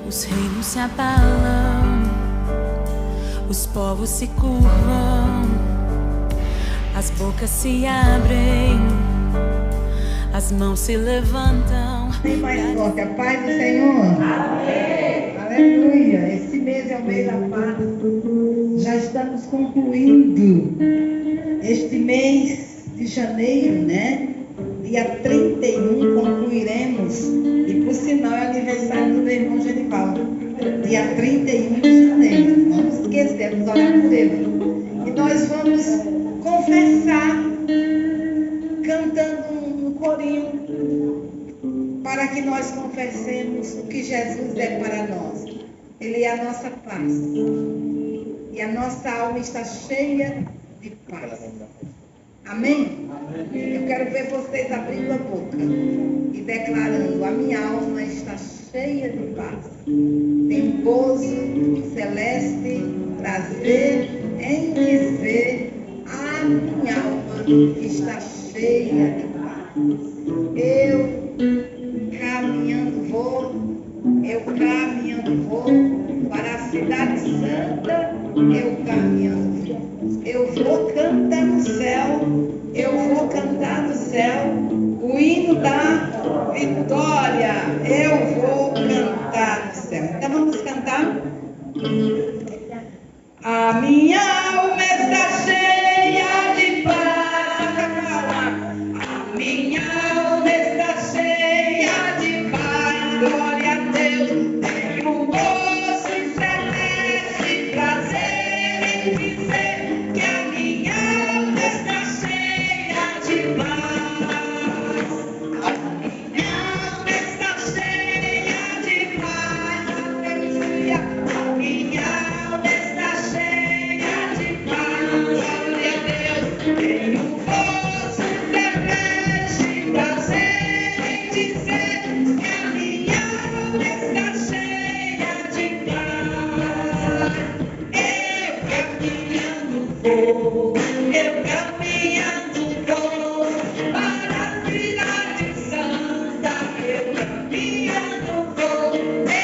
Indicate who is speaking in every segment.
Speaker 1: Os reinos se abalam, os povos se curvam, as bocas se abrem, as mãos se levantam.
Speaker 2: Tem mais forte, a paz do Senhor. Amém. Aleluia. Esse mês é o mês da paz. Já estamos concluindo este mês de janeiro, né? Dia 31 concluiremos. E por sinal é aniversário do meu irmão Genivaldo. Dia 31 de janeiro. Não esquecemos, orar por ele. E nós vamos confessar cantando um corinho para que nós confessemos o que Jesus é para nós. Ele é a nossa paz. E a nossa alma está cheia de paz. Amém? Eu quero ver vocês abrindo a boca e declarando: a minha alma está cheia de paz. Tem gozo celeste, prazer em dizer: a minha alma está cheia de paz. Eu caminhando vou para a cidade santa, eu caminhando vou. Eu vou cantar no céu, o hino da vitória, eu vou cantar no céu. Então vamos cantar. A minha alma está cheia de paz. A minha alma está cheia de paz. Glória a Deus. Tenho gozo celeste, prazer em dizer que a minha alma está cheia de paz. A minha alma está cheia de paz. Aleluia. A minha alma está cheia de paz. Glória a Deus. Tenho gozo celeste, prazer em dizer que a minha alma está cheia de paz. Eu caminhando vou para a cidade santa. Eu caminhando vou para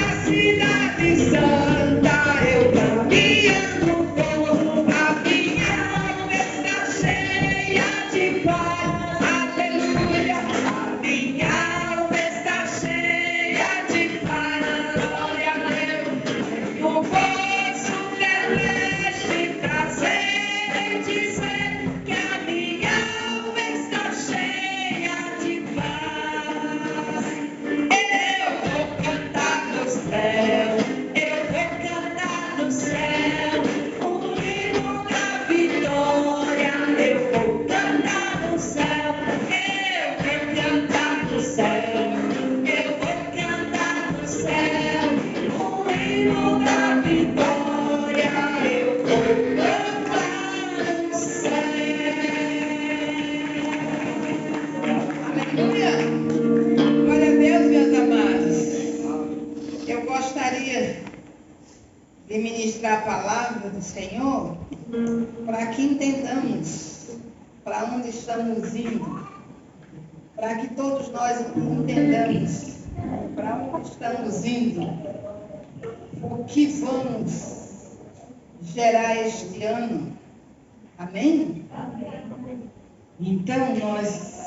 Speaker 2: a cidade santa. Eu caminhando vou, a minha alma está cheia de paz. Aleluia. A minha alma está cheia de paz. Glória a Deus. O gozo celeste, prazer em dizer que a minha alma está cheia de paz. Eu vou cantar no céu, o hino da vitória. Eu vou cantar no céu, eu vou cantar no céu, eu vou cantar no céu, o hino da vitória. Eu vou cantar no céu. Aleluia. Glória a Deus, meus amados. Eu gostaria de ministrar a palavra do Senhor para que entendamos para onde estamos indo, para que todos nós entendamos para onde estamos indo, o que vamos gerar este ano. Amém? Então nós...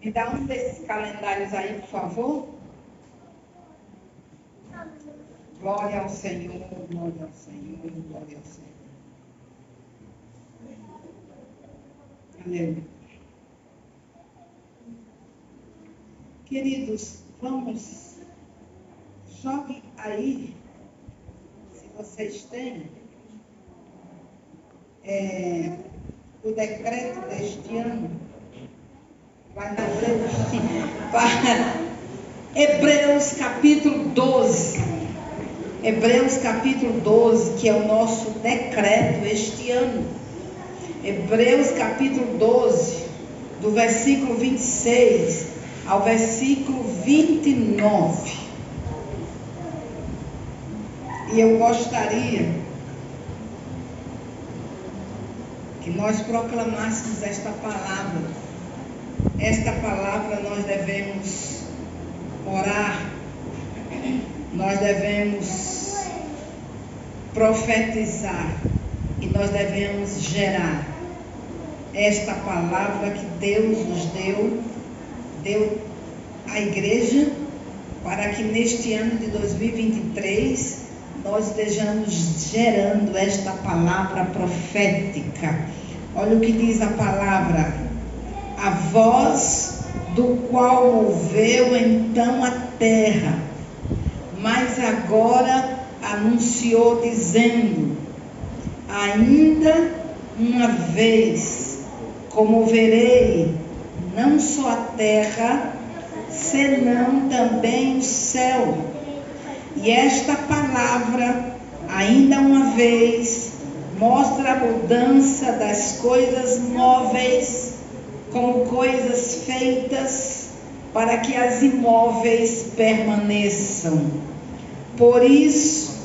Speaker 2: Me dá um desses calendários aí, por favor. Glória ao Senhor, glória ao Senhor, glória ao Senhor. Aleluia. Queridos, vamos, joguem aí, se vocês têm, o decreto deste ano. Vai na Hebreus capítulo 12. Hebreus capítulo 12, que é o nosso decreto este ano. Hebreus capítulo 12, do versículo 26 ao versículo 29. E eu gostaria que nós proclamássemos esta palavra. Esta palavra nós devemos orar, nós devemos profetizar e nós devemos gerar esta palavra que Deus nos deu à igreja, para que neste ano de 2023 nós estejamos gerando esta palavra profética. Olha o que diz a palavra: a voz do qual moveu então a terra, mas agora anunciou dizendo: ainda uma vez comoverei não só a terra, senão também o céu. E esta palavra, ainda uma vez, mostra a mudança das coisas móveis como coisas feitas para que as imóveis permaneçam. Por isso,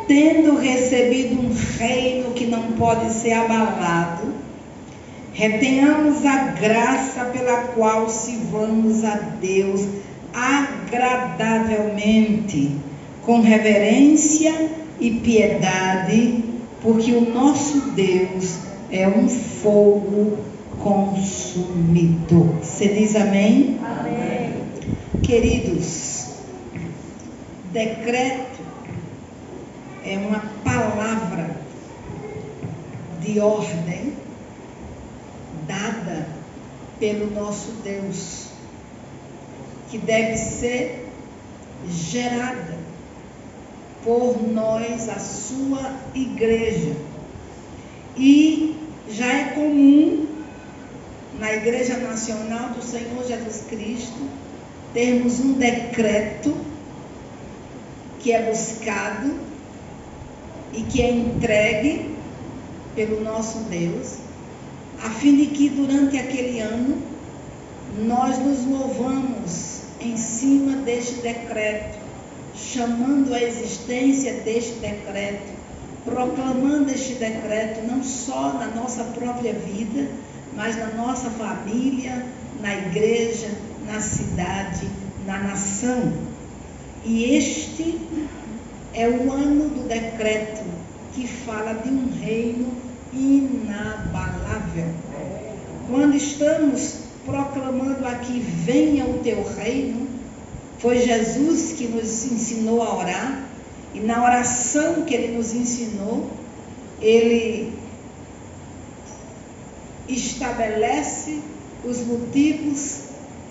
Speaker 2: tendo recebido um reino que não pode ser abalado, retenhamos a graça pela qual sirvamos a Deus agradavelmente, com reverência e piedade, porque o nosso Deus é um fogo consumidor. Você diz amém?
Speaker 3: Amém.
Speaker 2: Queridos, decreto é uma palavra de ordem dada pelo nosso Deus, que deve ser gerada por nós, a sua igreja. E já é comum na Igreja Nacional do Senhor Jesus Cristo termos um decreto que é buscado e que é entregue pelo nosso Deus, a fim de que durante aquele ano nós nos movamos em cima deste decreto, chamando a existência deste decreto, proclamando este decreto não só na nossa própria vida, mas na nossa família, na igreja, na cidade, na nação. E este é o ano do decreto, que fala de um reino inabalável. Quando estamos proclamando aqui: venha o teu reino, foi Jesus que nos ensinou a orar, e na oração que ele nos ensinou, ele estabelece os motivos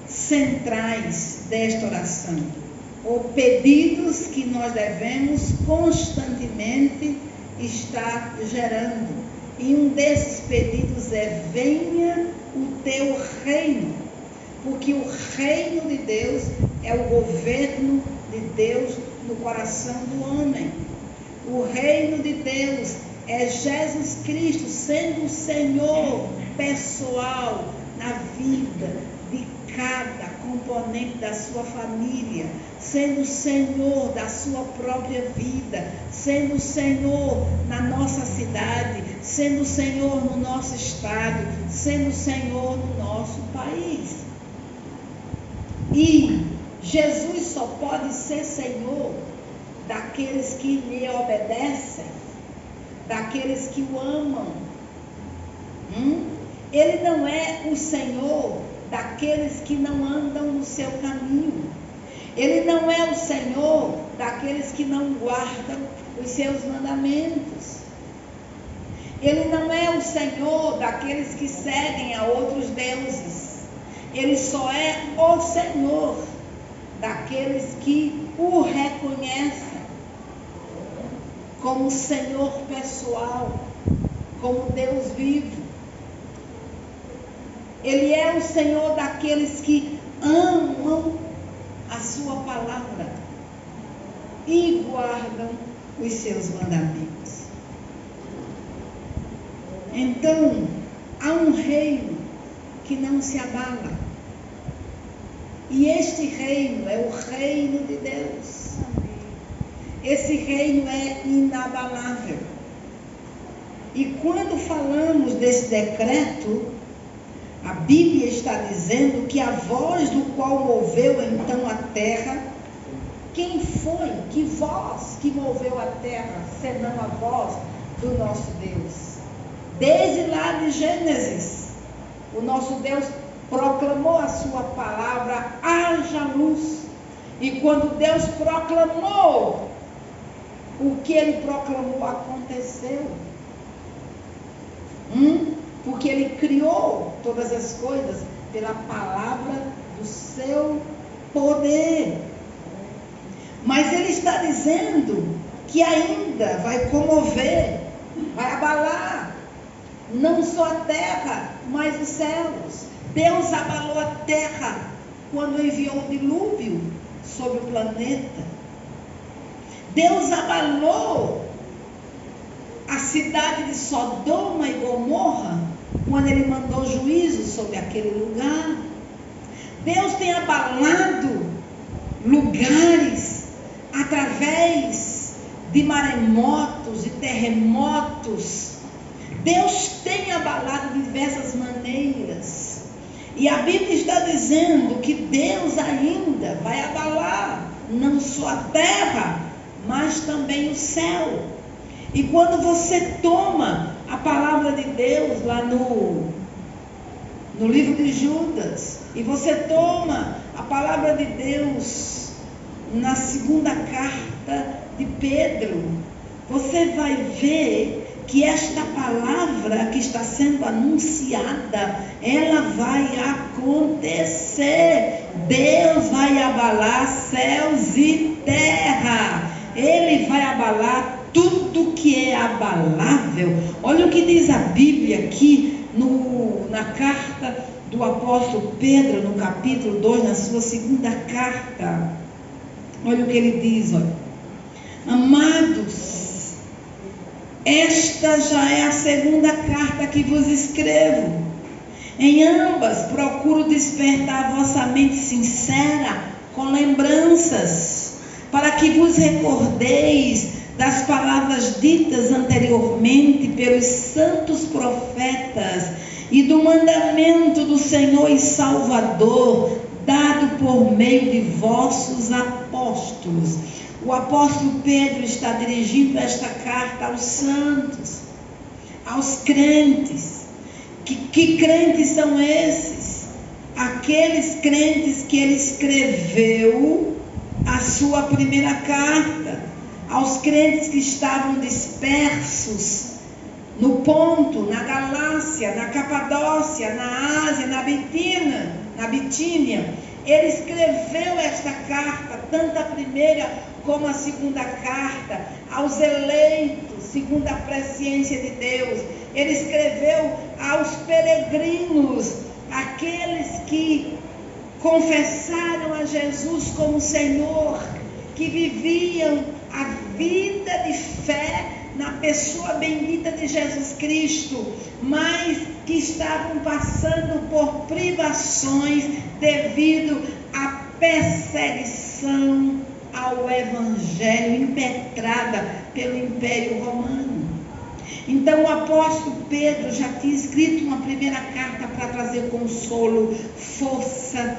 Speaker 2: centrais desta oração, ou pedidos que nós devemos constantemente estar gerando. E um desses pedidos é: venha o teu reino, porque o reino de Deus é o governo de Deus no coração do homem. O reino de Deus é Jesus Cristo sendo o Senhor pessoal na vida de cada componente da sua família, sendo o Senhor da sua própria vida, sendo o Senhor na nossa cidade, sendo o Senhor no nosso estado, sendo o Senhor no nosso país. E Jesus só pode ser Senhor daqueles que lhe obedecem, daqueles que o amam. Ele não é o Senhor daqueles que não andam no seu caminho. Ele não é o Senhor daqueles que não guardam os seus mandamentos. Ele não é o Senhor daqueles que seguem a outros deuses. Ele só é o Senhor daqueles que o reconhecem como Senhor pessoal, como Deus vivo. Ele é o Senhor daqueles que amam a sua palavra e guardam os seus mandamentos. Então, há um reino que não se abala. E este reino é o reino de Deus. Esse reino é inabalável. E quando falamos desse decreto, a Bíblia está dizendo que a voz do qual moveu então a terra, quem foi? Que voz que moveu a terra, senão a voz do nosso Deus? Desde lá de Gênesis, o nosso Deus proclamou a sua palavra, haja luz. E quando Deus proclamou, o que Ele proclamou aconteceu. Porque Ele criou todas as coisas pela palavra do seu poder. Mas Ele está dizendo que ainda vai comover, vai abalar, não só a terra, mas os céus. Deus abalou a terra quando enviou o dilúvio sobre o planeta. Deus abalou a cidade de Sodoma e Gomorra quando Ele mandou juízo sobre aquele lugar. Deus tem abalado lugares através de maremotos e terremotos. Deus tem abalado de diversas maneiras. E a Bíblia está dizendo que Deus ainda vai abalar não só a terra, mas também o céu. E quando você toma a palavra de Deus lá no livro de Judas, e você toma a palavra de Deus na segunda carta de Pedro, você vai ver que esta palavra que está sendo anunciada, ela vai acontecer. Deus vai abalar céus e terra. Ele vai abalar tudo que é abalável. Olha o que diz a Bíblia aqui na carta do apóstolo Pedro, no capítulo 2, na sua segunda carta. Olha o que ele diz, olha. Amados, esta já é a segunda carta que vos escrevo. Em ambas procuro despertar a vossa mente sincera com lembranças, para que vos recordeis das palavras ditas anteriormente pelos santos profetas e do mandamento do Senhor e Salvador, dado por meio de vossos apóstolos. O apóstolo Pedro está dirigindo esta carta aos santos, aos crentes. Que crentes são esses? Aqueles crentes que ele escreveu a sua primeira carta, aos crentes que estavam dispersos no Ponto, na Galácia, na Capadócia, na Ásia, na Bitínia. Ele escreveu esta carta, tanto a primeira como a segunda carta, aos eleitos, segundo a presciência de Deus. Ele escreveu aos peregrinos, aqueles que confessaram a Jesus como Senhor, que viviam a vida de fé na pessoa bendita de Jesus Cristo, mas que estavam passando por privações devido à perseguição ao Evangelho impetrada pelo Império Romano. Então o apóstolo Pedro já tinha escrito uma primeira carta para trazer consolo, força,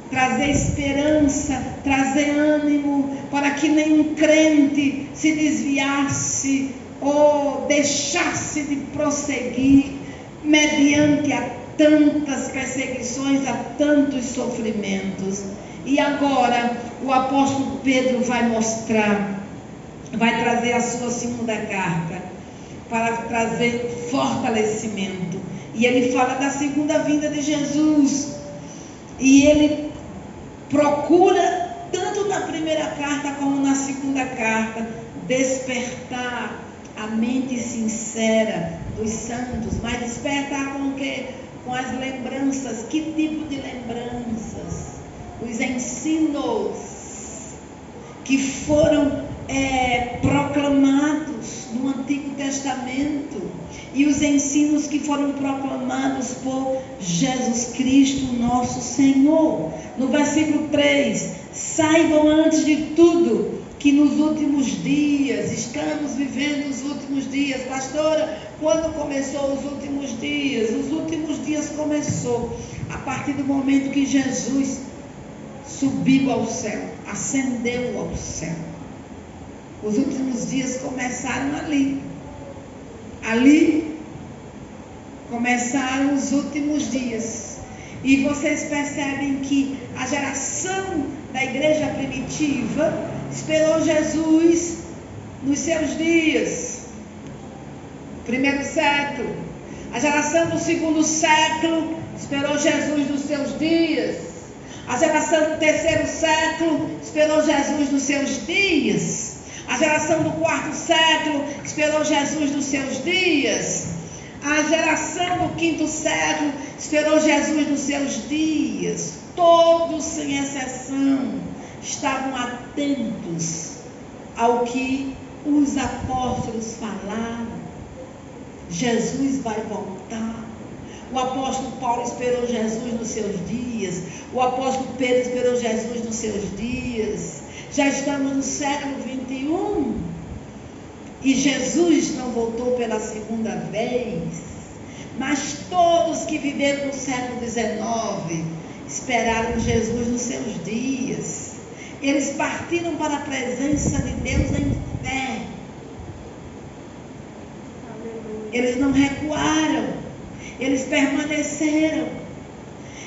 Speaker 2: trazer esperança, trazer ânimo, para que nenhum crente se desviasse ou deixasse de prosseguir mediante a tantas perseguições, a tantos sofrimentos. E agora o apóstolo Pedro vai trazer a sua segunda carta para trazer fortalecimento. E ele fala da segunda vinda de Jesus. E ele procura, tanto na primeira carta como na segunda carta, despertar a mente sincera dos santos. Mas despertar com o quê? Com as lembranças. Que tipo de lembranças? Os ensinos que foram proclamados no Antigo Testamento e os ensinos que foram proclamados por Jesus Cristo, nosso Senhor. No versículo 3, saibam antes de tudo que nos últimos dias, estamos vivendo os últimos dias. Pastora, quando começou os últimos dias? Os últimos dias começou a partir do momento que Jesus subiu ao céu, ascendeu ao céu. Os últimos dias começaram ali. Ali começaram os últimos dias. E vocês percebem que a geração da igreja primitiva esperou Jesus nos seus dias. Primeiro século. A geração do segundo século esperou Jesus nos seus dias. A geração do terceiro século esperou Jesus nos seus dias. A geração do quarto século esperou Jesus nos seus dias. A geração do quinto século esperou Jesus nos seus dias. Todos, sem exceção, estavam atentos ao que os apóstolos falaram. Jesus vai voltar. O apóstolo Paulo esperou Jesus nos seus dias. O apóstolo Pedro esperou Jesus nos seus dias. Já estamos no século 21 e Jesus não voltou pela segunda vez. Mas todos que viveram no século 19 esperaram Jesus nos seus dias. Eles partiram para a presença de Deus em fé. Eles não recuaram. Eles permaneceram.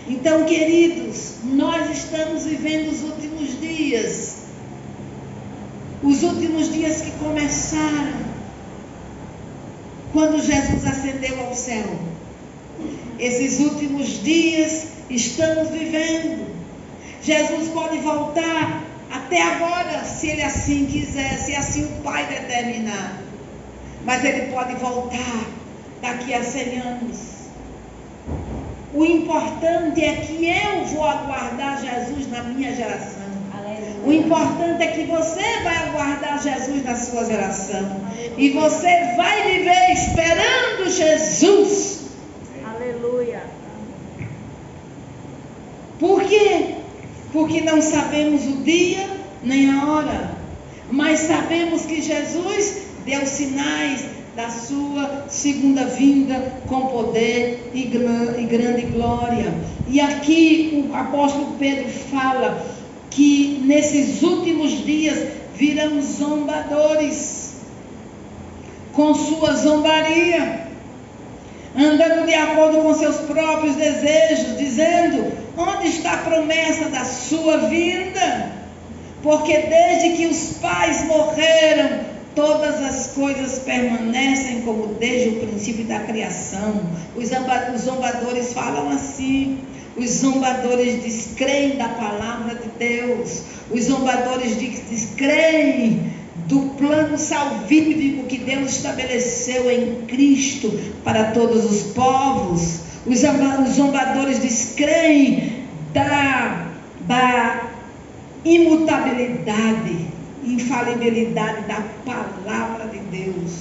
Speaker 2: Então, queridos, nós estamos vivendo os últimos dias. Os últimos dias que começaram quando Jesus ascendeu ao céu. Esses últimos dias estamos vivendo. Jesus pode voltar até agora, se Ele assim quiser, se assim o Pai determinar. Mas Ele pode voltar daqui a 100 anos. O importante é que eu vou aguardar Jesus na minha geração. O importante é que você vai aguardar Jesus na sua geração. E você vai viver esperando Jesus.
Speaker 3: Aleluia.
Speaker 2: Por quê? Porque não sabemos o dia nem a hora. Mas sabemos que Jesus deu sinais da sua segunda vinda com poder e grande glória. E aqui o apóstolo Pedro fala que nesses últimos dias virão zombadores com sua zombaria, andando de acordo com seus próprios desejos, dizendo: onde está a promessa da sua vinda? Porque desde que os pais morreram, todas as coisas permanecem como desde o princípio da criação. Os zombadores falam assim. Os zombadores descreem da palavra de Deus. Os zombadores descreem do plano salvífico que Deus estabeleceu em Cristo para todos os povos. Os zombadores descreem da imutabilidade, infalibilidade da palavra de Deus.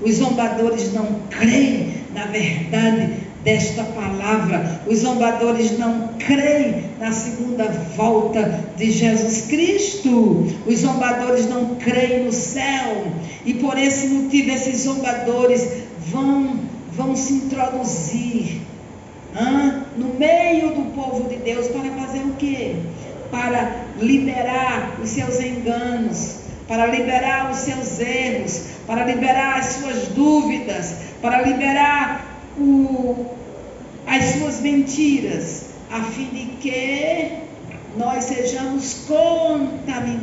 Speaker 2: Os zombadores não creem na verdade desta palavra. Os zombadores não creem na segunda volta de Jesus Cristo. Os zombadores não creem no céu. E por esse motivo esses zombadores vão se introduzir no meio do povo de Deus para fazer o quê? Para liberar os seus enganos, para liberar os seus erros, para liberar as suas dúvidas, para liberar as suas mentiras, a fim de que nós sejamos contaminados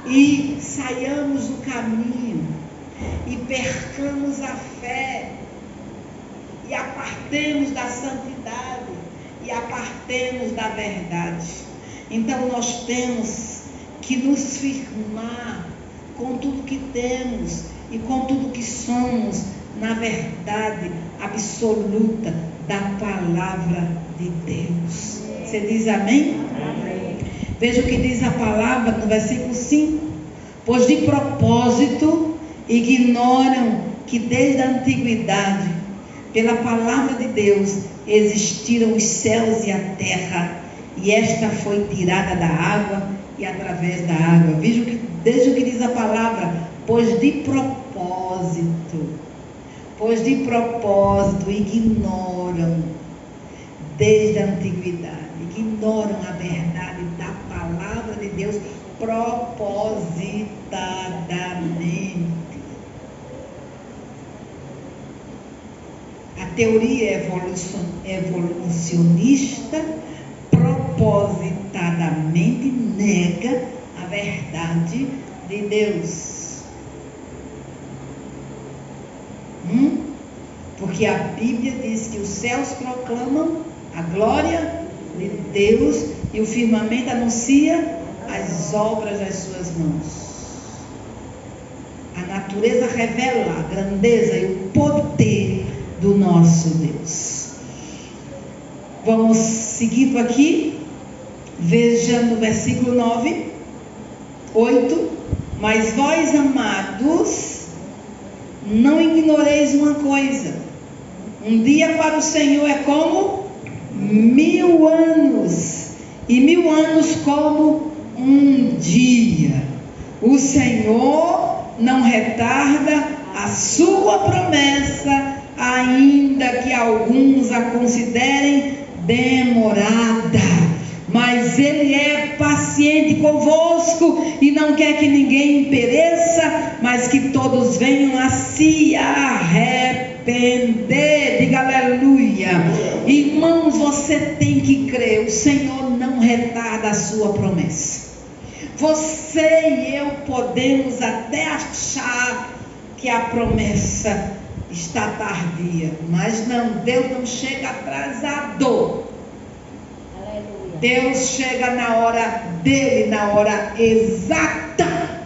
Speaker 2: e saiamos do caminho e percamos a fé e apartemos da santidade e apartemos da verdade. Então nós temos que nos firmar com tudo que temos e com tudo que somos na verdade absoluta da palavra de Deus. Você diz amém?
Speaker 3: Amém.
Speaker 2: Veja o que diz a palavra no versículo 5. Pois de propósito ignoram que desde a antiguidade, pela palavra de Deus, existiram os céus e a terra, e esta foi tirada da água e através da água. Veja o que diz a palavra, pois de propósito ignoram desde a antiguidade, ignoram a verdade da palavra de Deus propositadamente. A teoria evolucionista propositadamente nega a verdade de Deus. Porque a Bíblia diz que os céus proclamam a glória de Deus e o firmamento anuncia as obras das suas mãos. A natureza revela a grandeza e o poder do nosso Deus. Vamos seguindo aqui. Veja no versículo 9, 8. Mas vós, amados, não ignoreis uma coisa: um dia para o Senhor é como 1000 anos, e 1000 anos como um dia. O Senhor não retarda a sua promessa, ainda que alguns a considerem demorada, mas Ele é paciente convosco e não quer que ninguém pereça, mas que todos venham a se arrepender. Diga aleluia. Irmãos, você tem que crer, o Senhor não retarda a sua promessa. Você e eu podemos até achar que a promessa está tardia, mas não, Deus não chega atrasado. Deus chega na hora dele, na hora exata.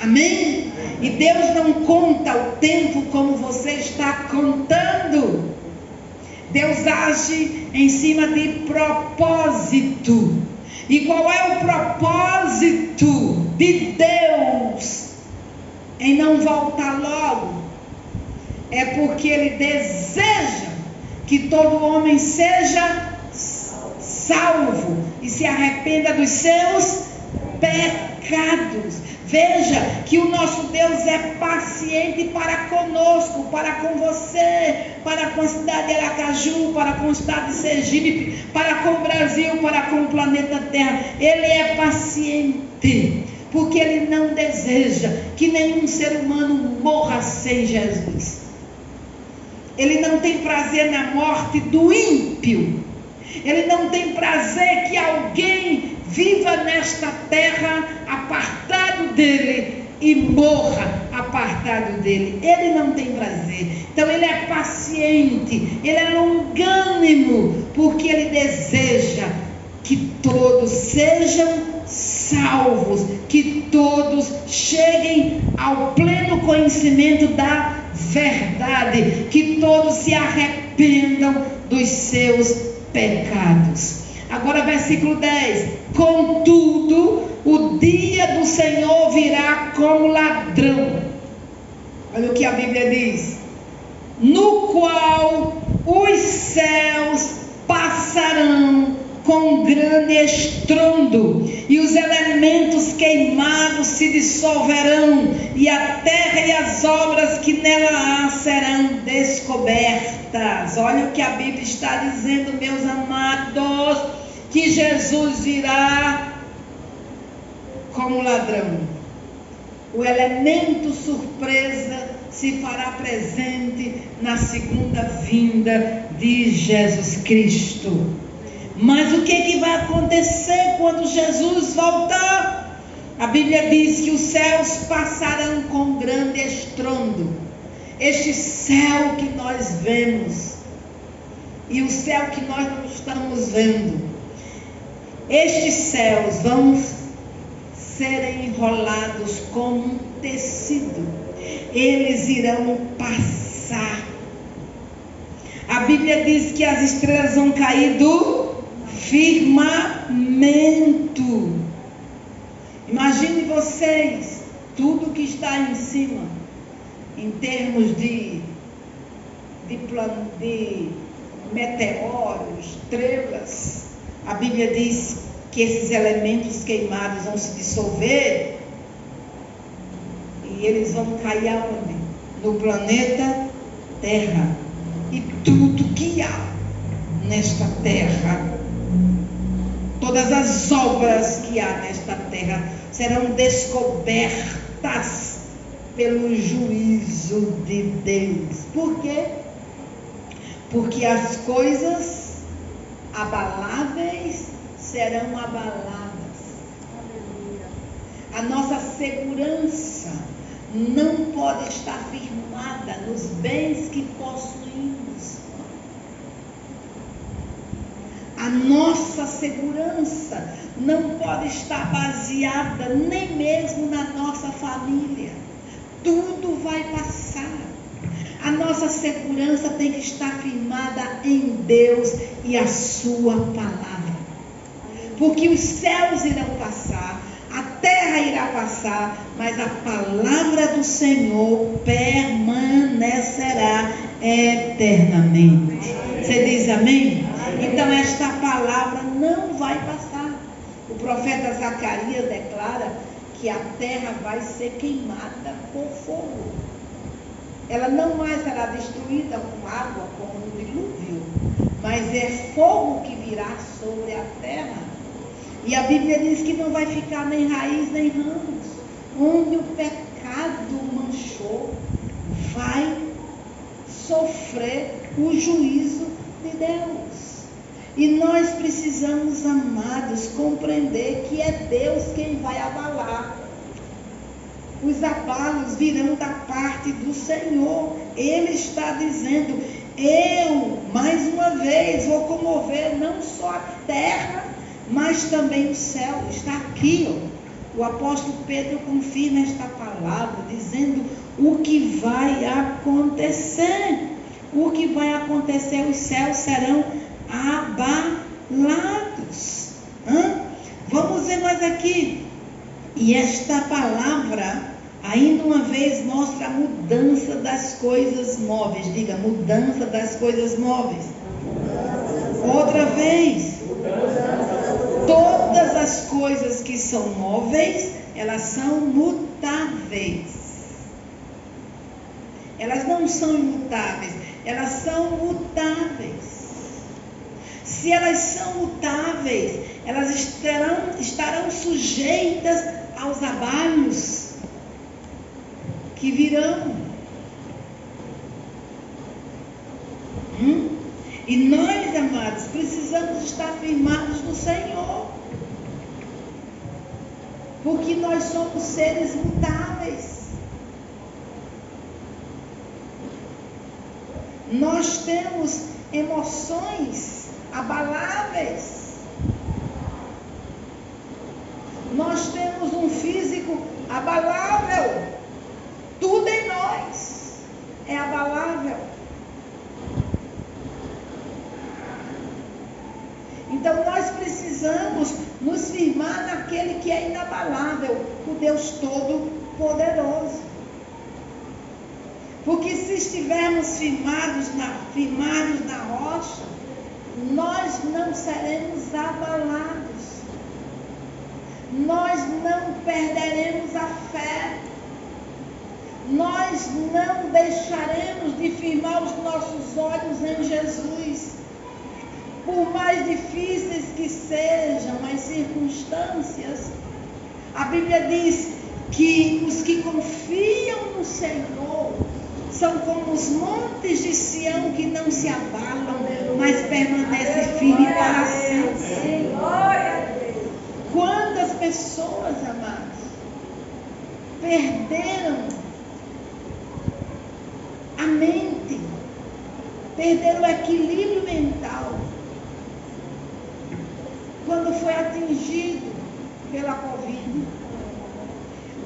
Speaker 2: Amém? E Deus não conta o tempo como você está contando. Deus age em cima de propósito. E qual é o propósito de Deus em não voltar logo? É porque Ele deseja que todo homem seja salvo e se arrependa dos seus pecados. Veja que o nosso Deus é paciente para conosco, para com você, para com a cidade de Aracaju, para com o estado de Sergipe, para com o Brasil, para com o planeta Terra. Ele é paciente, porque Ele não deseja que nenhum ser humano morra sem Jesus. Ele não tem prazer na morte do ímpio. Ele não tem prazer que alguém viva nesta terra apartado dele e morra apartado dele. Ele não tem prazer. Então Ele é paciente, Ele é longânimo, porque Ele deseja que todos sejam salvos, que todos cheguem ao pleno conhecimento da verdade, que todos se arrependam dos seus pecados. Agora versículo 10. Contudo, o dia do Senhor virá como ladrão. Olha o que a Bíblia diz: no qual os céus passarão com grande estrondo, e os elementos queimados se dissolverão, e a terra e as obras que nela há serão descobertas. Olha o que a Bíblia está dizendo, meus amados, que Jesus virá como ladrão. O elemento surpresa se fará presente na segunda vinda de Jesus Cristo. Mas o que vai acontecer quando Jesus voltar? A Bíblia diz que os céus passarão com grande estrondo. Este céu que nós vemos e o céu que nós não estamos vendo, estes céus vão ser enrolados como um tecido. Eles irão passar. A Bíblia diz que as estrelas vão cair do firmamento. Imagine vocês, tudo que está em cima, em termos de meteoros, estrelas. A Bíblia diz que esses elementos queimados vão se dissolver e eles vão cair aonde? No planeta Terra. E tudo que há nesta terra, todas as obras que há nesta terra serão descobertas pelo juízo de Deus. Por quê? Porque as coisas abaláveis serão abaladas. A nossa segurança não pode estar firmada nos bens que possuímos. A nossa segurança não pode estar baseada nem mesmo na nossa família. Tudo vai passar. A nossa segurança tem que estar firmada em Deus e a sua palavra. Porque os céus irão passar, a terra irá passar, mas a palavra do Senhor permanecerá eternamente. Você diz amém? Então esta palavra não vai passar. O profeta Zacarias declara que a terra vai ser queimada por fogo. Ela não mais será destruída com água como no dilúvio, mas é fogo que virá sobre a terra. E a Bíblia diz que não vai ficar nem raiz nem ramos. Onde o pecado manchou, vai sofrer o juízo de Deus. E nós precisamos, amados, compreender que é Deus quem vai abalar. Os abalos virão da parte do Senhor. Ele está dizendo: eu, mais uma vez, vou comover não só a terra, mas também o céu. Está aqui, ó. O apóstolo Pedro confirma esta palavra, dizendo o que vai acontecer. O que vai acontecer, os céus serão abalados. Vamos ver mais aqui. E esta palavra, ainda uma vez, mostra a mudança das coisas móveis. Diga, mudança das coisas móveis. Outra vez. Todas as coisas que são móveis, elas são mutáveis. Elas não são imutáveis, elas são mutáveis. Se elas são mutáveis, elas estarão sujeitas aos abalos que virão. E nós, amados, precisamos estar firmados no Senhor. Porque nós somos seres mutáveis. Nós temos emoções abaláveis. Nós temos um físico abalável. Tudo em nós é abalável. Então nós precisamos nos firmar naquele que é inabalável, o Deus Todo-Poderoso. Porque se estivermos firmados na rocha, nós não seremos abalados. Nós não perderemos a fé. Nós não deixaremos de firmar os nossos olhos em Jesus. Por mais difíceis que sejam as circunstâncias, a Bíblia diz que os que confiam no Senhor são como os montes de Sião que não se abalam, mas permanecem firmes para sempre. Quantas pessoas, amados, perderam a mente, perderam o equilíbrio mental, quando foi atingido pela Covid.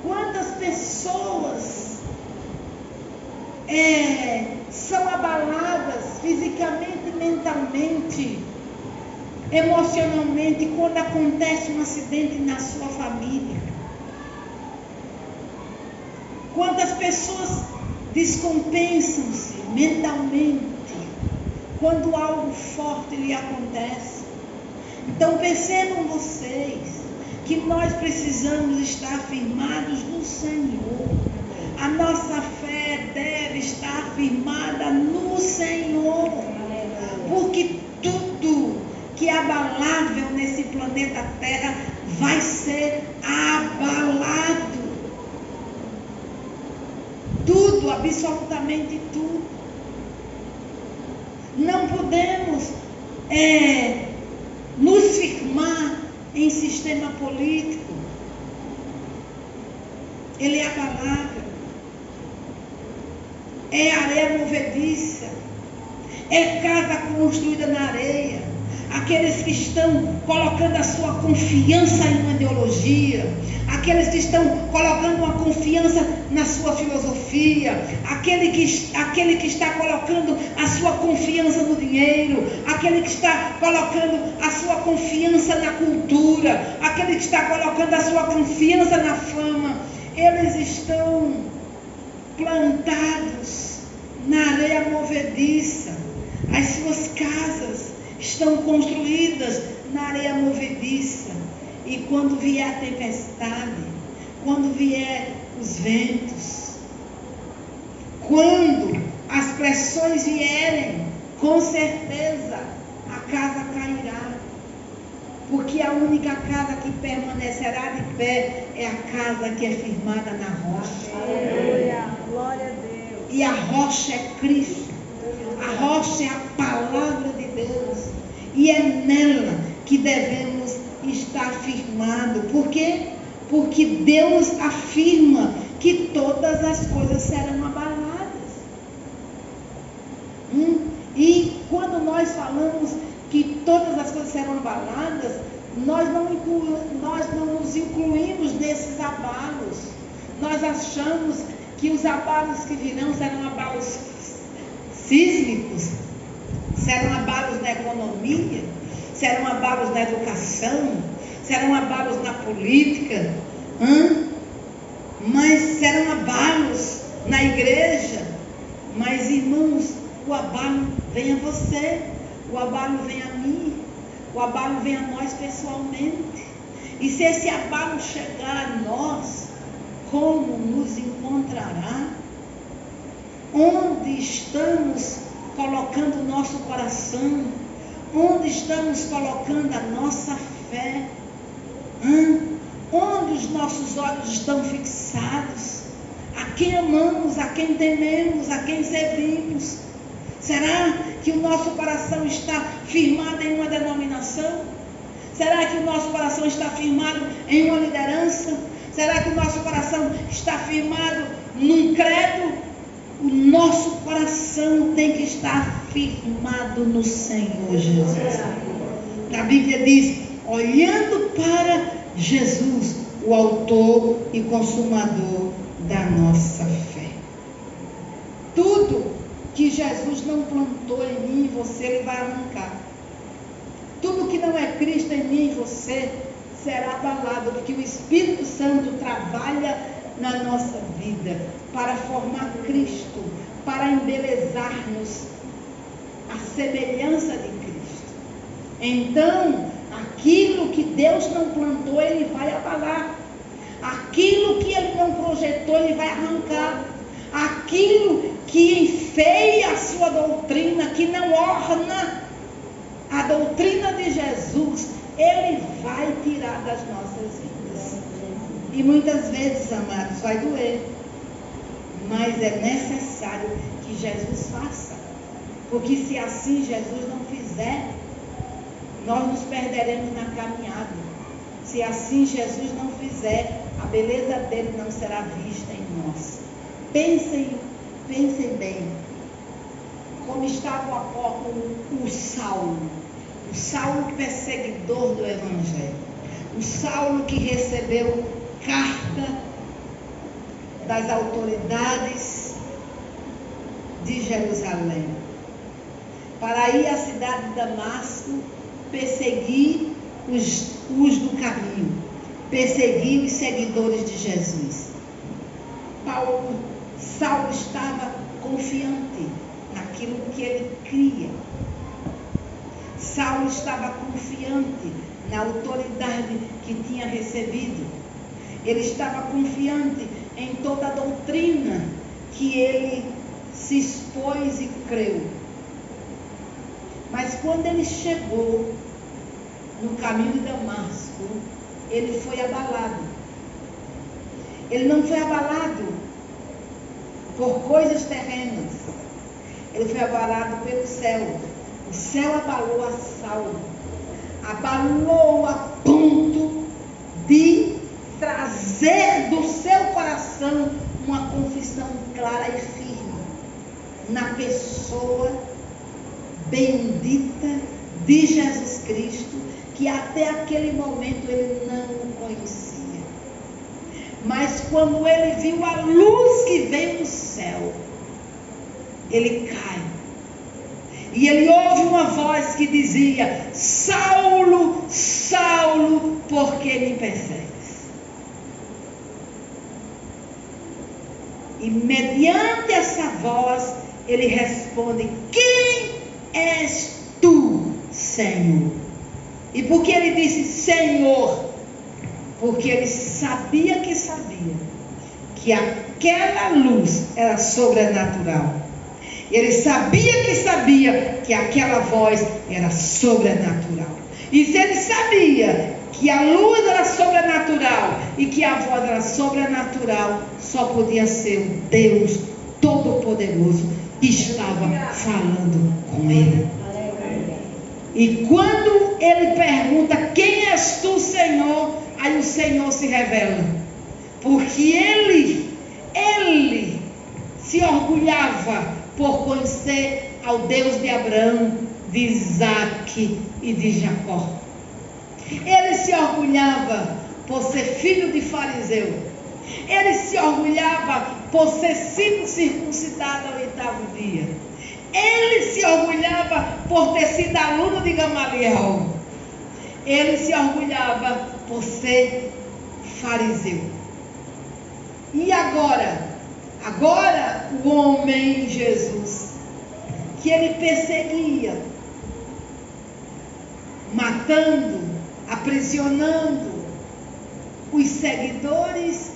Speaker 2: Quantas pessoas são abaladas fisicamente, mentalmente, emocionalmente, quando acontece um acidente na sua família. Quantas pessoas descompensam-se mentalmente quando algo forte lhe acontece. Então percebam vocês que nós precisamos estar firmados no Senhor. A nossa fé deve estar firmada no Senhor, porque tudo que é abalável nesse planeta Terra vai ser abalado. Tudo, absolutamente tudo. Não podemos nos firmar em sistema político. Ele é abalável. É areia movediça. É casa construída na areia. Aqueles que estão colocando a sua confiança em uma ideologia, aqueles que estão colocando uma confiança na sua filosofia, aquele que está colocando a sua confiança no dinheiro, aquele que está colocando a sua confiança na cultura, aquele que está colocando a sua confiança na fama, eles estão plantados na areia movediça. As suas casas estão construídas na areia movediça. E quando vier a tempestade, quando vier os ventos, quando as pressões vierem, com certeza a casa cairá. Porque a única casa que permanecerá de pé é a casa que é firmada na rocha.
Speaker 3: Aleluia, glória a Deus.
Speaker 2: E a rocha é Cristo. A rocha é a palavra de Deus. E é nela que devemos estar firmados. Por quê? Porque Deus afirma que todas as coisas serão abaladas. E quando nós falamos que todas as coisas serão abaladas, nós não nos incluímos nesses abalos. Nós achamos que os abalos que virão serão abalos sísmicos, serão abalos na economia, serão abalos na educação, serão abalos na política, mas serão abalos na igreja. Mas, irmãos, o abalo vem a você, o abalo vem a mim, o abalo vem a nós pessoalmente. E se esse abalo chegar a nós, como nos encontrará? Onde estamos colocando o nosso coração? Onde estamos colocando a nossa fé? Onde os nossos olhos estão fixados? A quem amamos, a quem tememos, a quem servimos? Será que o nosso coração está firmado em uma denominação? Será que o nosso coração está firmado em uma liderança? Será que o nosso coração está firmado num credo? O nosso coração tem que estar firmado no Senhor Jesus. A Bíblia diz, olhando para Jesus, o autor e consumador da nossa fé. Tudo que Jesus não plantou em mim e você, Ele vai arrancar. Tudo que não é Cristo em mim e você será abalado, porque o Espírito Santo trabalha na nossa vida para formar Cristo, para embelezar-nos a semelhança de Cristo. Então, aquilo que Deus não plantou, Ele vai abalar. Aquilo que Ele não projetou, Ele vai arrancar. Aquilo que enfeia a sua doutrina, que não orna a doutrina de Jesus, Ele vai tirar das nossas vidas. E muitas vezes, amados, vai doer. Mas é necessário que Jesus faça. Porque se assim Jesus não fizer, nós nos perderemos na caminhada. Se assim Jesus não fizer, a beleza dele não será vista em nós. Pensem bem. Como estava o Saulo perseguidor do Evangelho. O Saulo que recebeu carta das autoridades de Jerusalém para ir à cidade de Damasco perseguir os do caminho, perseguir os seguidores de Jesus. Saulo estava confiante naquilo que ele cria. Saulo estava confiante na autoridade que tinha recebido. Ele estava confiante em toda a doutrina que ele se expôs e creu. Mas quando ele chegou no caminho de Damasco, ele foi abalado. Ele não foi abalado por coisas terrenas. Ele foi abalado pelo céu. O céu abalou a Saulo. Abalou a ponto de trazer do seu coração uma confissão clara e firme na pessoa bendita de Jesus Cristo, que até aquele momento ele não o conhecia. Mas quando ele viu a luz que veio do céu, ele cai. E ele ouve uma voz que dizia: Saulo, Saulo, por que me persegues? E mediante essa voz, ele responde: Quem és tu, Senhor? E por que ele disse Senhor? Porque ele sabia que aquela luz era sobrenatural. Ele sabia que aquela voz era sobrenatural. E se ele sabia que a luz era sobrenatural e que a voz era sobrenatural, só podia ser o Deus Todo-Poderoso que estava falando com ele. E quando ele pergunta: Quem és tu, Senhor? Aí o Senhor se revela. Porque ele se orgulhava por conhecer ao Deus de Abraão, de Isaac e de Jacó. Ele se orgulhava por ser filho de fariseu. Ele se orgulhava por ser sido circuncidado ao 8º dia. Ele se orgulhava por ter sido aluno de Gamaliel. Ele se orgulhava por ser fariseu. E agora o homem Jesus, que ele perseguia, matando, aprisionando os seguidores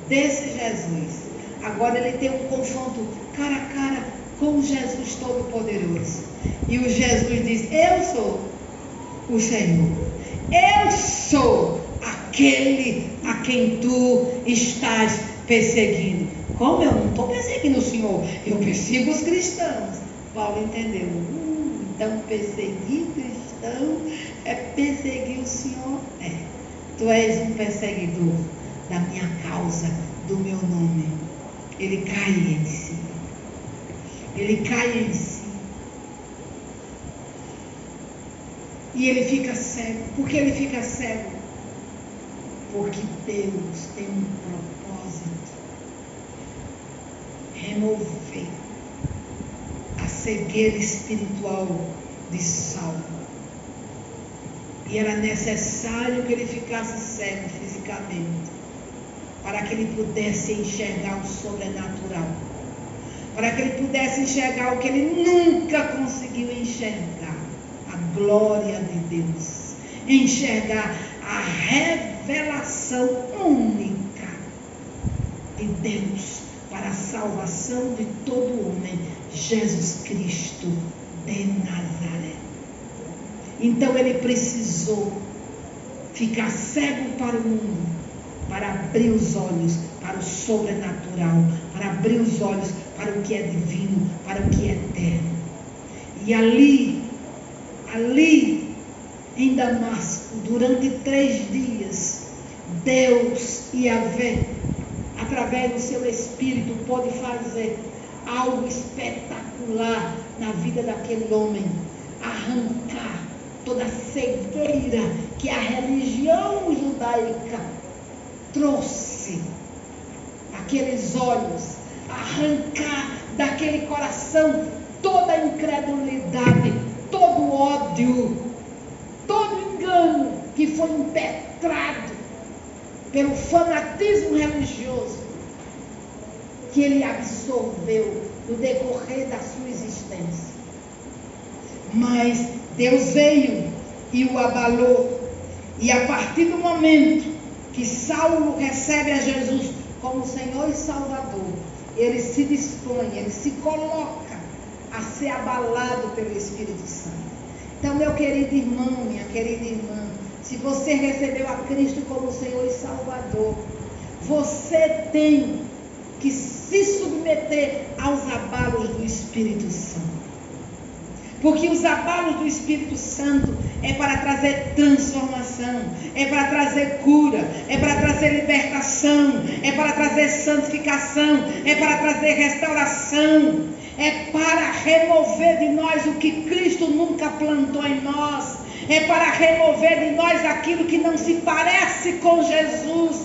Speaker 2: desse Jesus. Agora ele tem um confronto cara a cara com o Jesus Todo-Poderoso. E o Jesus diz: Eu sou o Senhor. Eu sou aquele a quem tu estás perseguindo. Como eu não estou perseguindo o Senhor? Eu persigo os cristãos. Paulo entendeu. Então perseguir cristão é perseguir o Senhor? É. Tu és um perseguidor da minha causa, do meu nome. Ele cai em si. Ele cai em si. E ele fica cego. Por que ele fica cego? Porque Deus tem um propósito: remover a cegueira espiritual de Saulo. E era necessário que ele ficasse cego fisicamente, para que ele pudesse enxergar o sobrenatural, para que ele pudesse enxergar o que ele nunca conseguiu enxergar: a glória de Deus, enxergar a revelação única de Deus para a salvação de todo homem, Jesus Cristo de Nazaré. Então ele precisou ficar cego para o mundo, para abrir os olhos para o sobrenatural, para abrir os olhos para o que é divino, para o que é eterno. E ali em Damasco, durante 3 dias, Deus, Yahvé, através do seu Espírito, pode fazer algo espetacular na vida daquele homem: arrancar toda a cegueira que a religião judaica trouxe aqueles olhos, arrancar daquele coração toda a incredulidade, todo o ódio, todo o engano que foi impetrado pelo fanatismo religioso que ele absorveu no decorrer da sua existência. Mas Deus veio e o abalou. E a partir do momento que Saulo recebe a Jesus como Senhor e Salvador, ele se dispõe, ele se coloca a ser abalado pelo Espírito Santo. Então, meu querido irmão, minha querida irmã, se você recebeu a Cristo como Senhor e Salvador, você tem que se submeter aos abalos do Espírito Santo. Porque os abalos do Espírito Santo é para trazer transformação, é para trazer cura, é para trazer libertação, é para trazer santificação, é para trazer restauração, é para remover de nós o que Cristo nunca plantou em nós, é para remover de nós aquilo que não se parece com Jesus.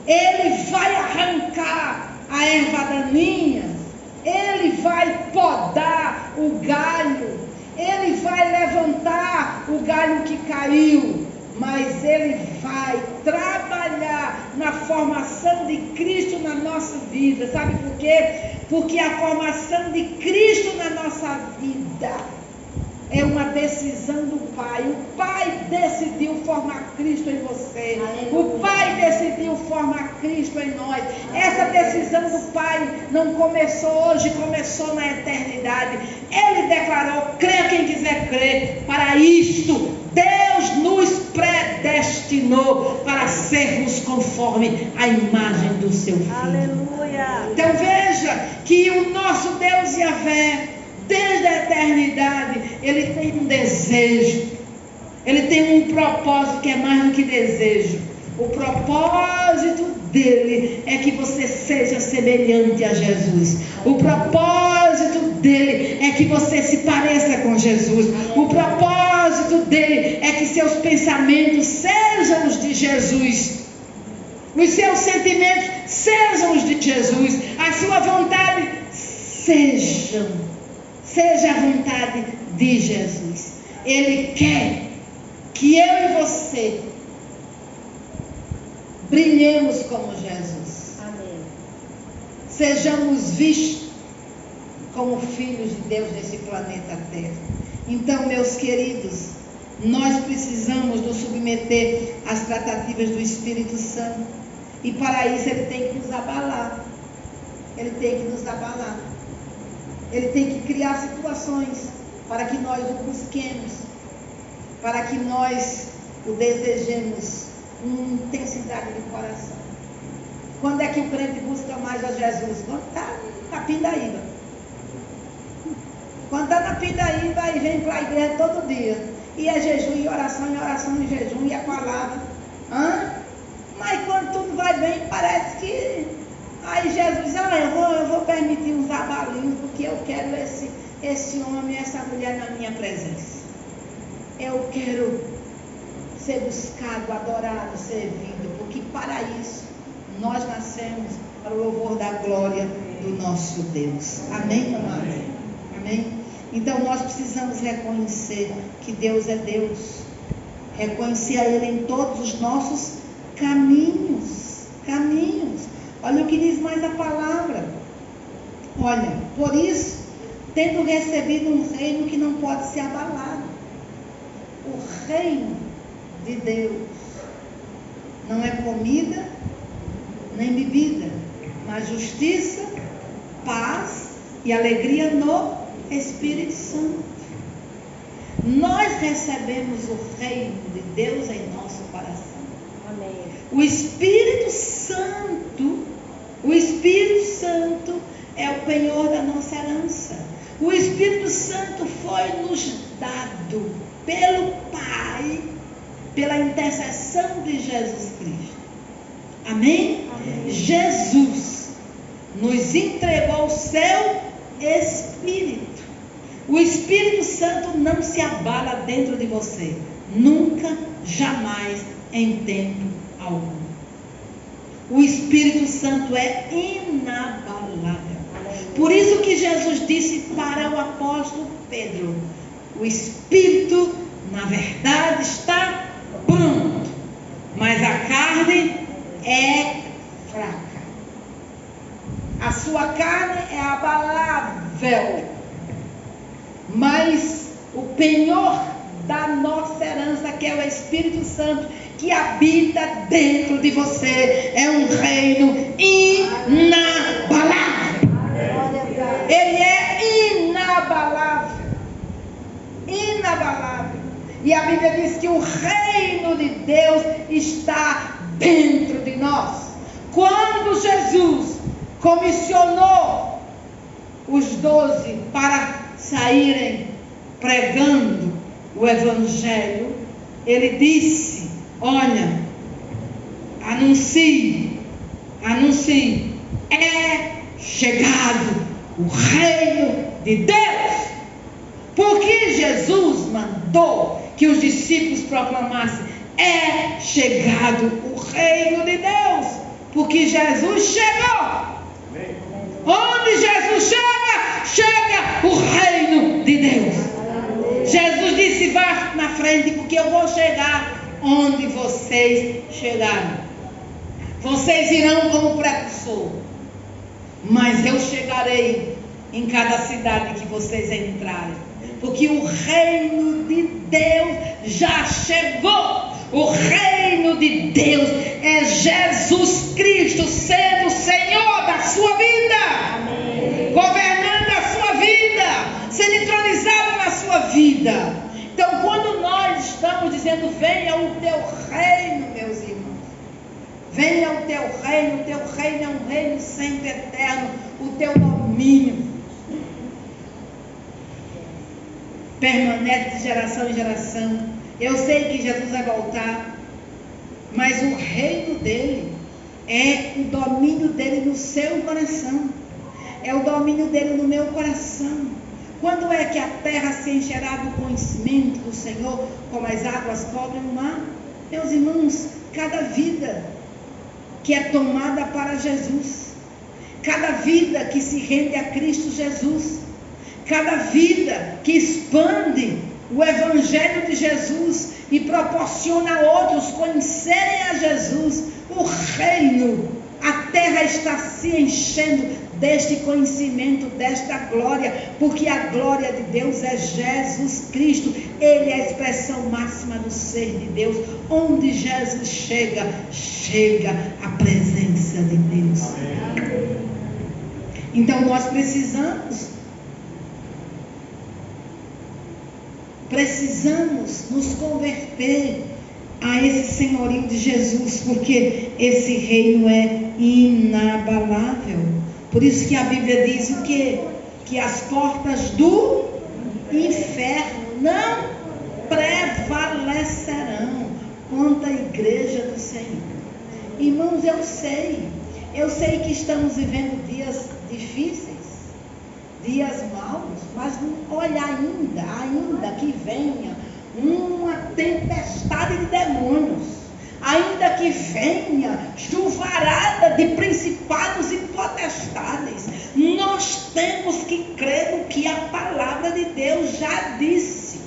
Speaker 2: Ele vai arrancar a erva daninha, ele vai podar o galho, ele vai levantar o galho que caiu, mas ele vai trabalhar na formação de Cristo na nossa vida. Sabe por quê? Porque a formação de Cristo na nossa vida é uma decisão do Pai. O Pai decidiu formar Cristo em você. O Pai decidiu formar Cristo em nós. Essa decisão do Pai não começou hoje, começou na eternidade. Ele declarou, creia quem quiser crer, para isto Deus nos predestinou para sermos conforme a imagem do seu Filho.
Speaker 3: Aleluia.
Speaker 2: Então veja que o nosso Deus Yahvé, desde a eternidade, ele tem um desejo, ele tem um propósito que é mais do que desejo. O propósito dele é que você seja semelhante a Jesus. O propósito dele é que você se pareça com Jesus. O propósito dele é que seus pensamentos sejam os de Jesus, os seus sentimentos sejam os de Jesus, a sua vontade seja a vontade de Jesus. Ele quer que eu e você brilhemos como Jesus.
Speaker 3: Amém.
Speaker 2: Sejamos vistos como filhos de Deus nesse planeta Terra. Então, meus queridos, nós precisamos nos submeter às tratativas do Espírito Santo. E para isso ele tem que nos abalar. Ele tem que nos abalar. Ele tem que criar situações para que nós o busquemos, para que nós o desejemos com intensidade de coração. Quando é que o crente busca mais a Jesus? Quando está na pindaíba. Quando está na pindaíba e vem para a igreja todo dia. E é jejum e oração e jejum e a palavra. Mas quando tudo vai bem, parece que... Aí Jesus diz, eu vou permitir uns abalinhos, porque eu quero esse homem, essa mulher na minha presença. Eu quero ser buscado, adorado, servido, porque para isso nós nascemos para o louvor da glória do nosso Deus. Amém, amados? Amém? Então nós precisamos reconhecer que Deus é Deus. Reconhecer a Ele em todos os nossos caminhos. Olha o que diz mais a palavra. Olha, por isso, tendo recebido um reino que não pode ser abalado. O reino de Deus não é comida nem bebida, mas justiça, paz e alegria no Espírito Santo. Nós recebemos o reino de Deus em nosso coração.
Speaker 3: Amém.
Speaker 2: O Espírito Santo é o penhor da nossa herança. O Espírito Santo foi nos dado pelo Pai, pela intercessão de Jesus Cristo. Amém?
Speaker 3: Amém.
Speaker 2: Jesus nos entregou o seu Espírito. O Espírito Santo não se abala dentro de você. Nunca, jamais, em tempo algum. O Espírito Santo é inabalável. Por isso que Jesus disse para o apóstolo Pedro: o Espírito, na verdade, está pronto, mas a carne é fraca. A sua carne é abalável, mas o penhor da nossa herança, que é o Espírito Santo, que habita dentro de você. É um reino inabalável. Ele é inabalável. Inabalável. E a Bíblia diz que o reino de Deus está dentro de nós. Quando Jesus comissionou os 12 para saírem pregando o Evangelho, ele disse: olha, anuncie, é chegado o reino de Deus. Porque Jesus mandou que os discípulos proclamassem: é chegado o reino de Deus. Porque Jesus chegou. Onde Jesus chega o reino de Deus. Jesus disse: vá na frente, porque eu vou chegar onde vocês chegaram. Vocês irão como precursor, mas eu chegarei em cada cidade que vocês entrarem, porque o reino de Deus já chegou. O reino de Deus é Jesus Cristo sendo o Senhor da sua vida. Amém. Governando a sua vida, sendo entronizado na sua vida. Então, quando nós estamos dizendo: venha o teu reino, meus irmãos, venha o teu reino é um reino sempre eterno, o teu domínio permanece de geração em geração. Eu sei que Jesus vai voltar, mas o reino dele é o domínio dele no seu coração, é o domínio dele no meu coração. Quando é que a terra se encherá do conhecimento do Senhor, como as águas cobrem o mar? Meus irmãos, cada vida que é tomada para Jesus, cada vida que se rende a Cristo Jesus, cada vida que expande o Evangelho de Jesus e proporciona a outros conhecerem a Jesus, o reino, a terra está se enchendo deste conhecimento, desta glória, porque a glória de Deus é Jesus Cristo. Ele é a expressão máxima do ser de Deus. Onde Jesus chega a presença de Deus. Amém. Então nós precisamos nos converter a esse senhorio de Jesus, porque esse reino é inabalável. Por isso que a Bíblia diz o quê? Que as portas do inferno não prevalecerão contra a igreja do Senhor. Irmãos, eu sei que estamos vivendo dias difíceis, dias maus, mas olha, ainda que venha uma tempestade de demônios, ainda que venha chuvarada de principados e potestades, nós temos que crer no que a palavra de Deus já disse.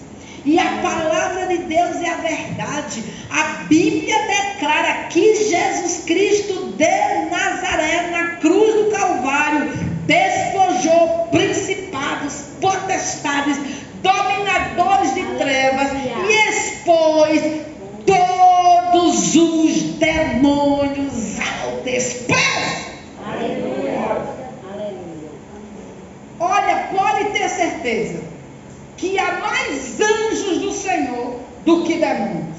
Speaker 2: E a palavra de Deus é a verdade. A Bíblia declara que Jesus Cristo de Nazaré, na cruz do Calvário, despojou principados, potestades, dominadores de trevas e expôs todos os demônios ao desprezo. Aleluia. Olha, pode ter certeza que há mais anjos do Senhor do que demônios.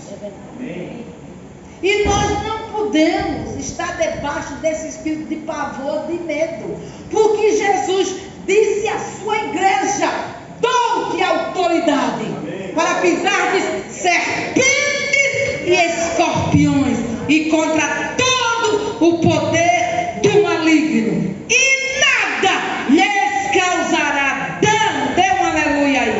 Speaker 2: E nós não podemos estar debaixo desse espírito de pavor, de medo, porque Jesus disse à sua igreja: dou-te autoridade para pisar de serpentes e escorpiões e contra todo o poder do maligno, e nada lhes causará dano. Dê um aleluia aí.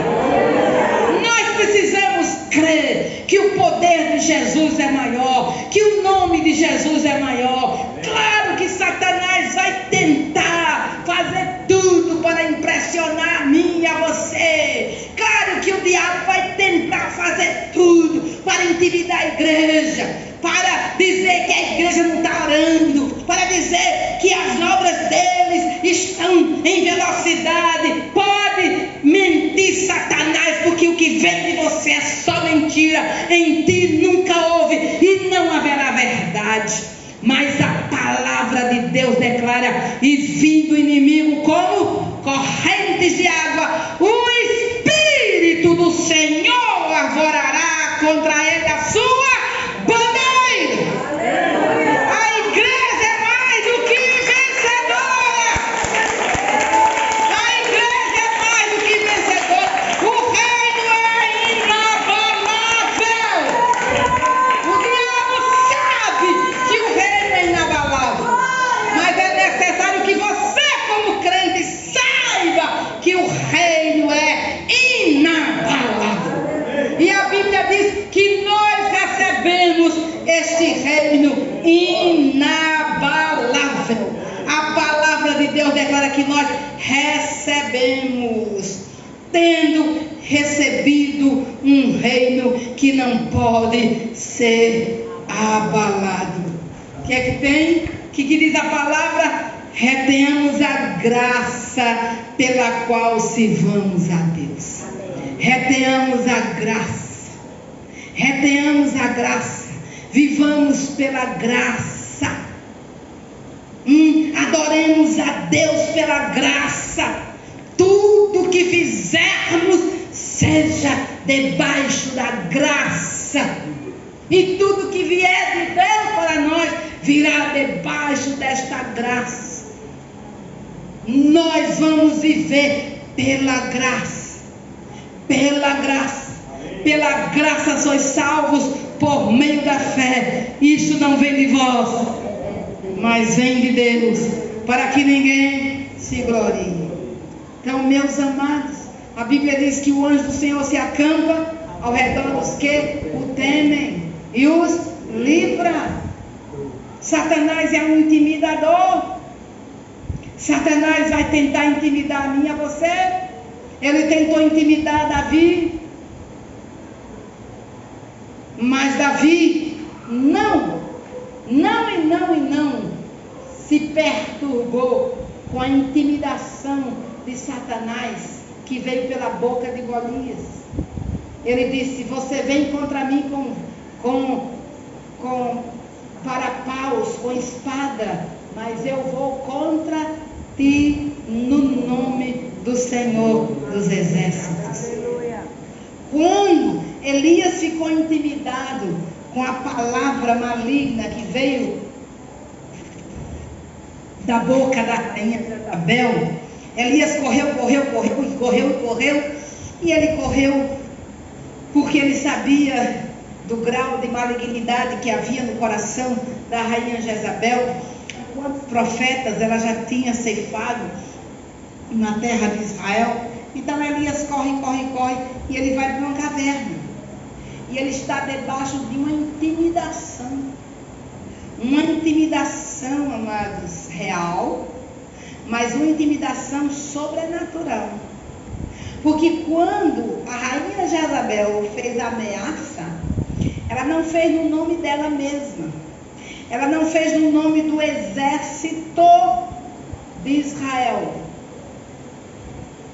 Speaker 2: Nós precisamos crer que o poder de Jesus é maior, que o nome de Jesus é maior. Claro que Satanás vai tentar fazer tudo para impressionar a mim e a você. Claro que o diabo vai tentar fazer tudo para intimidar a igreja, para dizer que a igreja não está orando, para dizer que as obras deles estão em velocidade. Pode mentir Satanás, porque o que levantar contra ele a sua bandeira. A igreja é mais do que vencedora. A igreja é mais do que vencedora. O reino é inabalável. O diabo sabe que o reino é inabalável. Mas é necessário que você, como crente, saiba que o reino é inabalável. E a Bíblia diz que nós recebemos este reino inabalável. A palavra de Deus declara que nós recebemos, tendo recebido um reino que não pode ser abalado. O que é que tem? O que diz a palavra? Retenhamos a graça pela qual sirvamos a Deus. Retenhamos a graça. Retenhamos a graça. Vivamos pela graça. Adoremos a Deus pela graça. Tudo que fizermos seja debaixo da graça. E tudo que vier de Deus para nós virá debaixo desta graça. Nós vamos viver pela graça. Pela graça. Pela graça sois salvos por meio da fé. Isso não vem de vós, mas vem de Deus, para que ninguém se glorie. Então, meus amados, a Bíblia diz que o anjo do Senhor se acampa ao redor dos que o temem e os livra. Satanás é um intimidador. Satanás vai tentar intimidar a mim e a você. Ele tentou intimidar Davi, mas Davi não se perturbou com a intimidação de Satanás que veio pela boca de Golias. Ele disse: você vem contra mim com parapaus, com espada, mas eu vou contra ti no nome do Senhor dos Exércitos. Quando Elias ficou intimidado com a palavra maligna que veio da boca da rainha Jezabel, Elias correu, e ele correu porque ele sabia do grau de malignidade que havia no coração da rainha Jezabel. Quantos profetas ela já tinha ceifado na terra de Israel. Então Elias corre, e ele vai para uma caverna. E ele está debaixo de uma intimidação. Uma intimidação, amados, real, mas uma intimidação sobrenatural. Porque quando a rainha Jezabel fez a ameaça, ela não fez no nome dela mesma. Ela não fez no nome do exército de Israel,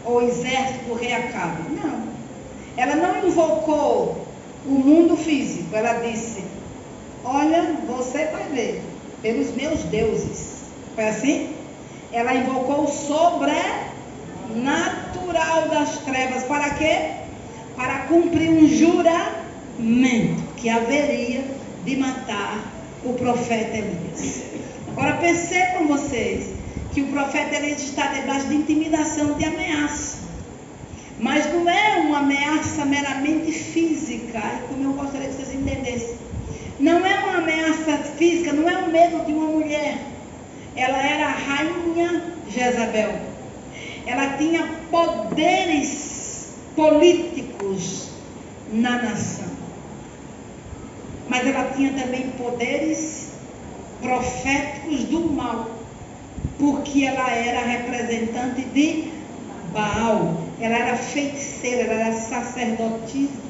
Speaker 2: ou exército do rei Acabe. Não. Ela não invocou o mundo físico. Ela disse: olha, você vai ver, pelos meus deuses. Foi assim? Ela invocou o sobrenatural das trevas. Para quê? Para cumprir um juramento que haveria de matar o profeta Elias. Agora percebam vocês que o profeta Elias está debaixo de intimidação, de ameaça. Mas não é uma ameaça meramente física, como eu gostaria que vocês entendessem. Não é uma ameaça física, não é o medo de uma mulher. Ela era a rainha Jezabel. Ela tinha poderes políticos na nação. Mas ela tinha também poderes proféticos do mal. Porque ela era representante de Baal. Ela era feiticeira, ela era sacerdotisa.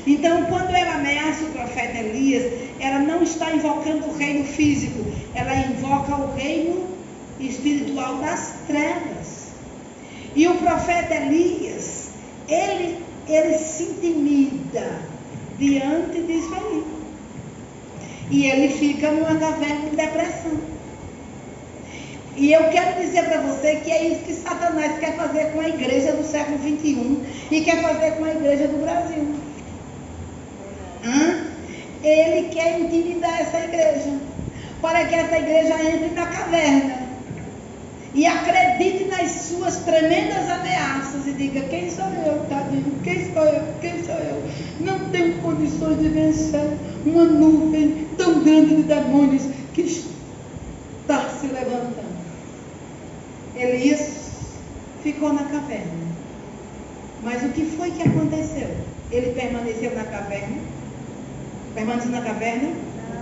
Speaker 2: Então, quando ela ameaça o profeta Elias, ela não está invocando o reino físico, ela invoca o reino espiritual das trevas. E o profeta Elias, ele se intimida diante disso aí. E ele fica numa caverna de depressão. E eu quero dizer para você que é isso que Satanás quer fazer com a igreja do século XXI e quer fazer com a igreja do Brasil. Ele quer intimidar essa igreja, para que essa igreja entre na caverna e acredite nas suas tremendas ameaças e diga: quem sou eu, tadinho? Quem sou eu? Quem sou eu? Não tenho condições de vencer uma nuvem tão grande de demônios que está se levantando. Elias ficou na caverna. Mas o que foi que aconteceu? Ele permaneceu na caverna? Permaneceu na caverna?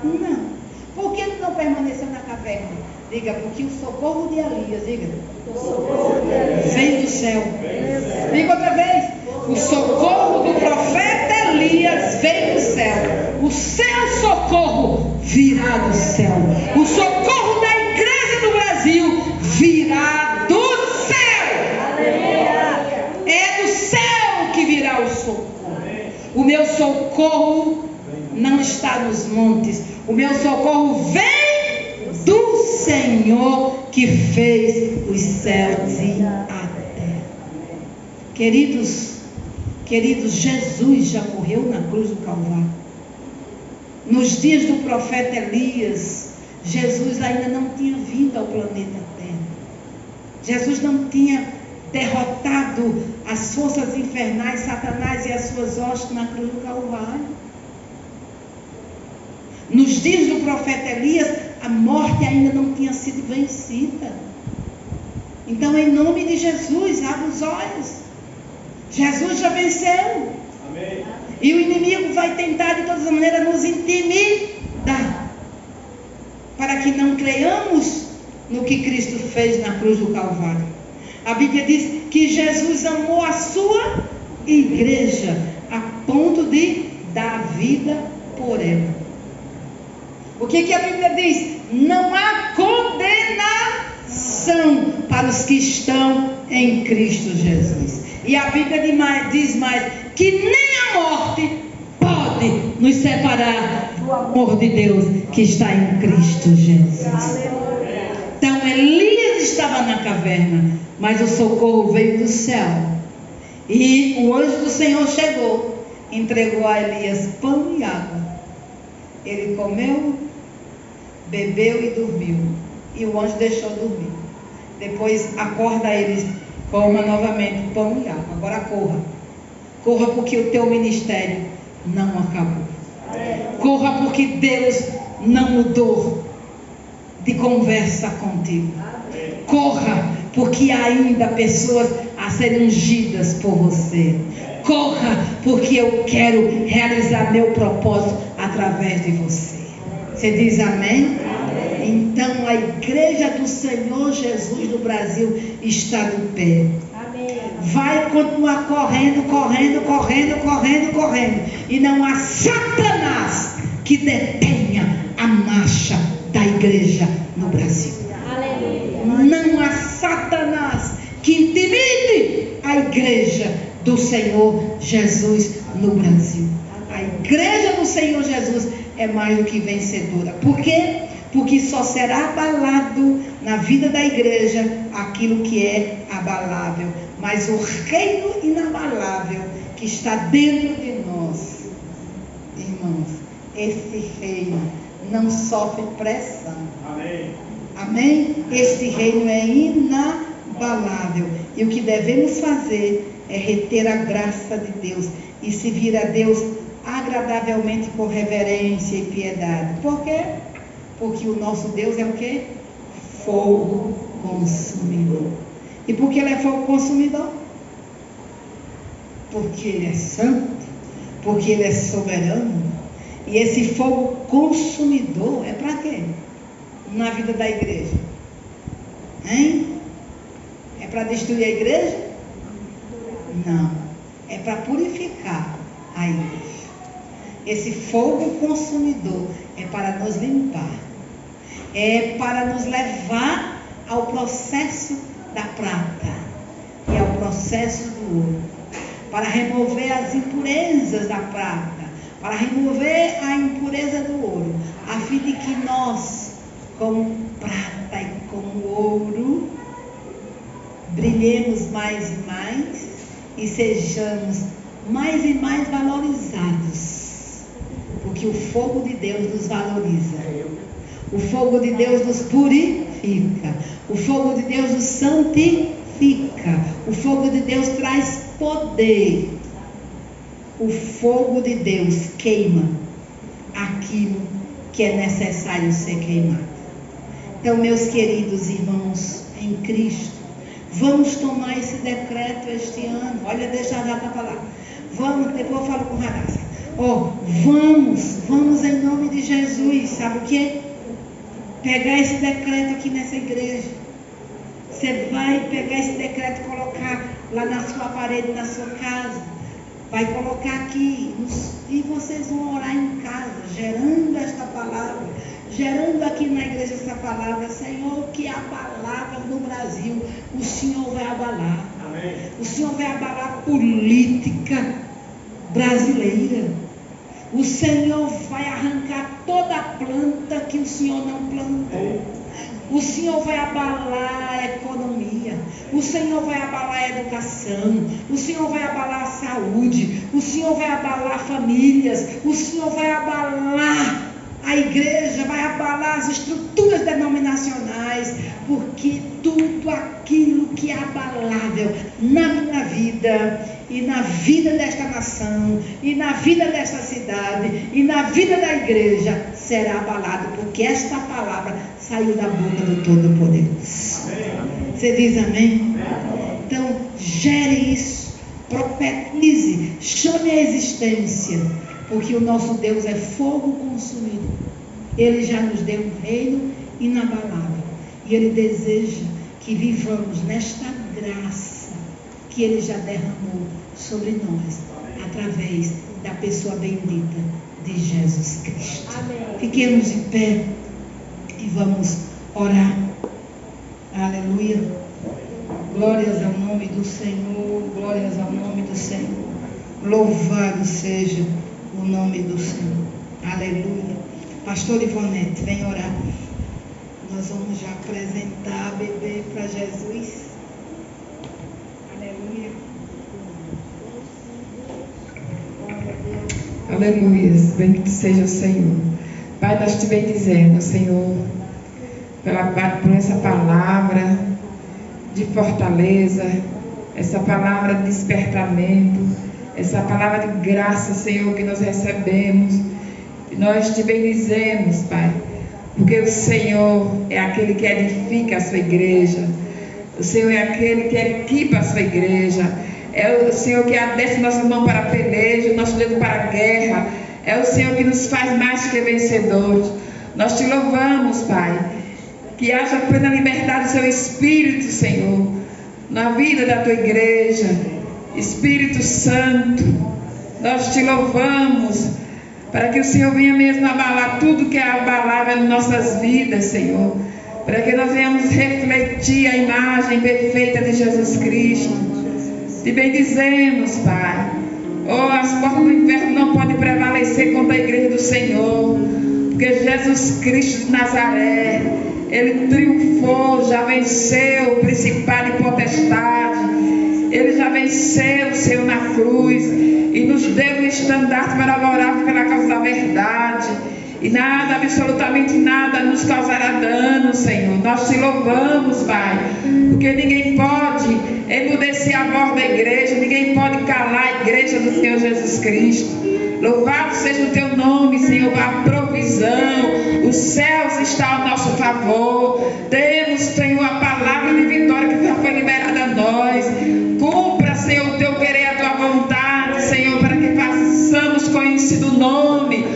Speaker 2: Não. Por que ele não permaneceu na caverna? Diga: porque o socorro de Elias, diga, vem do céu. Diga outra vez: o socorro do profeta Elias vem do céu. O seu socorro virá do céu. O socorro da igreja do Brasil virá do céu. É do céu que virá o socorro. O meu socorro não está nos montes. O meu socorro vem do Senhor que fez os céus e a terra. Queridos, Jesus já morreu na cruz do Calvário. Nos dias do profeta Elias, Jesus ainda não tinha vindo ao planeta Terra. Jesus não tinha derrotado as forças infernais, Satanás e as suas hostes na cruz do Calvário. Nos dias do profeta Elias, a morte ainda não tinha sido vencida. Então, em nome de Jesus, abre os olhos. Jesus já venceu. Amém. E o inimigo vai tentar de todas as maneiras nos intimidar, para que não creiamos no que Cristo fez na cruz do Calvário. A Bíblia diz que Jesus amou a sua igreja a ponto de dar vida por ela. O que a Bíblia diz? Não há condenação para os que estão em Cristo Jesus. E a Bíblia diz mais, que nem a morte pode nos separar do amor de Deus que está em Cristo Jesus. Então Elias estava na caverna, mas o socorro veio do céu. E o anjo do Senhor chegou, entregou a Elias pão e água. Ele comeu, bebeu e dormiu. E o anjo deixou dormir. Depois acorda ele, coma novamente pão e água. Agora corra. Corra, porque o teu ministério não acabou. Corra, porque Deus não mudou de conversa contigo. Corra, porque há ainda pessoas a serem ungidas por você. Corra, porque eu quero realizar meu propósito através de você. Você diz amém? Então a igreja do Senhor Jesus do Brasil está de pé. Vai continuar correndo. E não há Satanás que detenha a marcha da igreja no Brasil. Não há Satanás que intimide a igreja do Senhor Jesus no Brasil. A igreja do Senhor Jesus é mais do que vencedora. Por quê? Porque só será abalado na vida da igreja aquilo que é abalável. Mas o reino inabalável que está dentro de nós, irmãos, esse reino não sofre pressão. Amém? Amém? Esse reino é inabalável. E o que devemos fazer é reter a graça de Deus e servir a Deus agradavelmente com reverência e piedade. Por quê? Porque o nosso Deus é o quê? Fogo consumidor. E por que Ele é fogo consumidor? Porque Ele é santo, porque Ele é soberano. E esse fogo consumidor é para quê? Na vida da igreja. Hein? É para destruir a igreja? Não. É para purificar a igreja. Esse fogo consumidor é para nos limpar. É para nos levar ao processo da prata e ao processo do ouro. Para remover as impurezas da prata. Para remover a impureza do ouro. A fim de que nós, como prata e como ouro, brilhemos mais e mais e sejamos mais e mais valorizados Porque o fogo de Deus nos valoriza. O fogo de Deus nos purifica. O fogo de Deus nos santifica. O fogo de Deus traz poder. O fogo de Deus queima aquilo que é necessário ser queimado. Então, meus queridos irmãos em Cristo, vamos tomar esse decreto este ano. Olha, deixa a data falar. Vamos, depois eu falo com Radassa. Vamos em nome de Jesus. Sabe o que? Pegar esse decreto aqui nessa igreja. Você vai pegar esse decreto e colocar lá na sua parede, na sua casa. Vai colocar aqui. E vocês vão orar em casa, gerando esta palavra. Gerando aqui na igreja essa palavra. Senhor, que abalava no Brasil, o Senhor vai abalar. Amém. O Senhor vai abalar a política brasileira. O Senhor vai arrancar toda a planta que o Senhor não plantou. O Senhor vai abalar a economia. O Senhor vai abalar a educação. O Senhor vai abalar a saúde. O Senhor vai abalar famílias. O Senhor vai abalar a igreja, vai abalar as estruturas denominacionais, porque tudo aquilo que é abalável na minha vida e na vida desta nação e na vida desta cidade e na vida da igreja será abalado, porque esta palavra saiu da boca do Todo-Poderoso. Você diz amém? Então, gere isso, profetize, chame a existência, porque o nosso Deus é fogo consumido. Ele já nos deu um reino inabalável. E Ele deseja que vivamos nesta graça que Ele já derramou sobre nós, através da pessoa bendita de Jesus Cristo. Amém. Fiquemos de pé e vamos orar. Aleluia. Glórias ao nome do Senhor. Glórias ao nome do Senhor. Louvado seja o nome do Senhor. Aleluia. Pastor Ivonete, vem orar. Nós vamos já apresentar a bebê para Jesus. Aleluia.
Speaker 4: Aleluia. Bendito seja o Senhor. Pai, nós te bendizemos, Senhor, por essa palavra de fortaleza, essa palavra de despertamento, essa palavra de graça, Senhor, que nós recebemos. E nós te bendizemos, Pai, porque o Senhor é aquele que edifica a sua igreja. O Senhor é aquele que equipa a sua igreja. É o Senhor que adestra nossa mão para a peleja, nosso dedo para a guerra. É o Senhor que nos faz mais que vencedores. Nós te louvamos, Pai, que haja plena liberdade do seu Espírito, Senhor, na vida da tua igreja. Espírito Santo, nós te louvamos para que o Senhor venha mesmo abalar tudo que é abalável em nossas vidas, Senhor, para que nós venhamos refletir a imagem perfeita de Jesus Cristo. Te bendizemos, Pai. As portas do inferno não podem prevalecer contra a igreja do Senhor, porque Jesus Cristo de Nazaré, Ele triunfou, já venceu o principado e potestade. Ele já venceu, Senhor, na cruz e nos deu o estandarte para orar pela causa da verdade. E nada, absolutamente nada, nos causará dano, Senhor. Nós te louvamos, Pai, porque ninguém pode emudecer a voz da igreja, ninguém pode calar a igreja do Senhor Jesus Cristo. Louvado seja o teu nome, Senhor, a provisão. Os céus estão ao nosso favor. Temos, Senhor, a palavra de vitória que já foi liberada a nós. Cumpra, Senhor, o teu querer, a tua vontade, Senhor, para que façamos conhecido o nome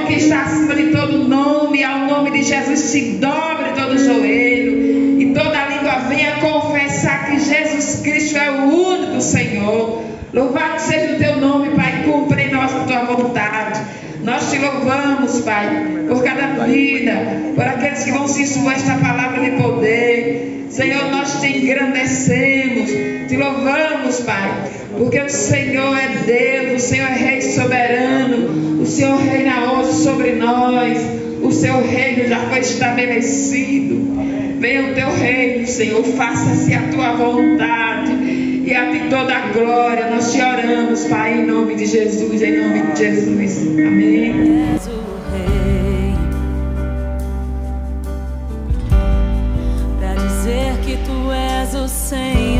Speaker 4: que está acima de todo nome. Ao nome de Jesus se dobre todo o joelho e toda língua venha confessar que Jesus Cristo é o único Senhor. Louvado seja o teu nome, Pai. Cumpra em nós a tua vontade. Nós te louvamos, Pai, por cada vida, por aqueles que vão se expor a esta palavra de poder. Senhor, nós te engrandecemos, te louvamos, Pai, porque o Senhor é Deus, o Senhor é Rei soberano, o Senhor reina hoje sobre nós, o seu reino já foi estabelecido. Venha o teu reino, Senhor, faça-se a tua vontade. e a Ti toda a glória. Nós te oramos, Pai, em nome de Jesus, em nome de Jesus. Amém.
Speaker 1: És o Rei, pra dizer que Tu és o Senhor.